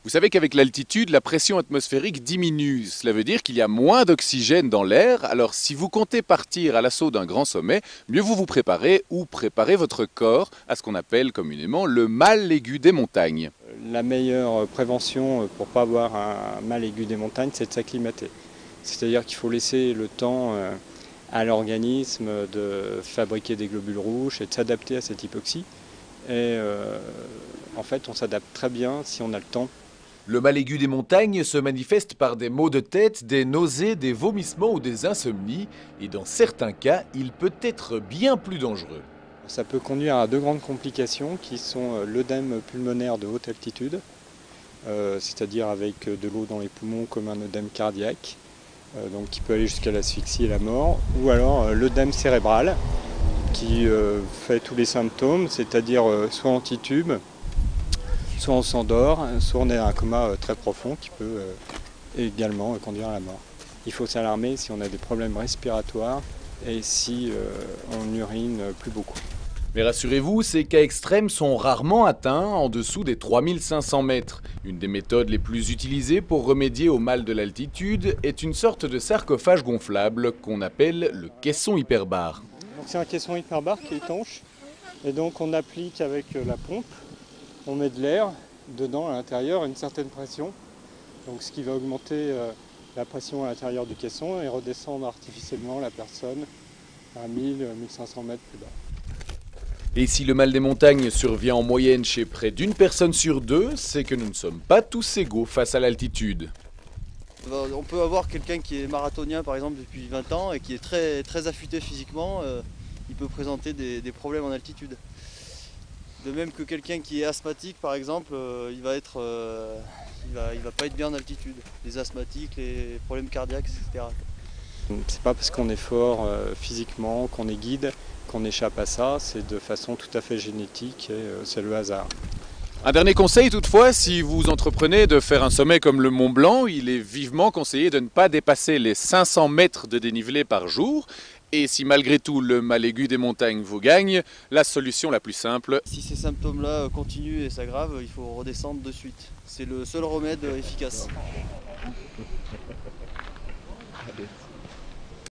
Vous savez qu'avec l'altitude, la pression atmosphérique diminue. Cela veut dire qu'il y a moins d'oxygène dans l'air. Alors si vous comptez partir à l'assaut d'un grand sommet, mieux vous vous préparez ou préparez votre corps à ce qu'on appelle communément le mal aigu des montagnes. La meilleure prévention pour ne pas avoir un mal aigu des montagnes, c'est de s'acclimater. C'est-à-dire qu'il faut laisser le temps à l'organisme de fabriquer des globules rouges et de s'adapter à cette hypoxie. Et en fait, on s'adapte très bien si on a le temps. Le mal aigu des montagnes se manifeste par des maux de tête, des nausées, des vomissements ou des insomnies. Et dans certains cas, il peut être bien plus dangereux. Ça peut conduire à deux grandes complications qui sont l'œdème pulmonaire de haute altitude, c'est-à-dire avec de l'eau dans les poumons comme un œdème cardiaque, donc qui peut aller jusqu'à l'asphyxie et la mort, ou alors l'œdème cérébral qui fait tous les symptômes, c'est-à-dire soit antitube, soit on s'endort, soit on est dans un coma très profond qui peut également conduire à la mort. Il faut s'alarmer si on a des problèmes respiratoires et si on urine plus beaucoup. Mais rassurez-vous, ces cas extrêmes sont rarement atteints en dessous des 3500 mètres. Une des méthodes les plus utilisées pour remédier au mal de l'altitude est une sorte de sarcophage gonflable qu'on appelle le caisson hyperbare. C'est un caisson hyperbare qui est étanche et donc on applique avec la pompe, on met de l'air dedans à l'intérieur à une certaine pression, donc ce qui va augmenter la pression à l'intérieur du caisson et redescendre artificiellement la personne à 1000-1500 mètres plus bas. Et si le mal des montagnes survient en moyenne chez près d'une personne sur deux, c'est que nous ne sommes pas tous égaux face à l'altitude. On peut avoir quelqu'un qui est marathonien par exemple depuis 20 ans et qui est très affûté physiquement, il peut présenter des problèmes en altitude. De même que quelqu'un qui est asthmatique par exemple, il va pas être bien en altitude. Les asthmatiques, les problèmes cardiaques, etc. C'est pas parce qu'on est fort physiquement, qu'on est guide, qu'on échappe à ça, c'est de façon tout à fait génétique et c'est le hasard. Un dernier conseil toutefois, si vous entreprenez de faire un sommet comme le Mont Blanc, il est vivement conseillé de ne pas dépasser les 500 mètres de dénivelé par jour. Et si malgré tout le mal aigu des montagnes vous gagne, la solution la plus simple... Si ces symptômes-là continuent et s'aggravent, il faut redescendre de suite. C'est le seul remède efficace.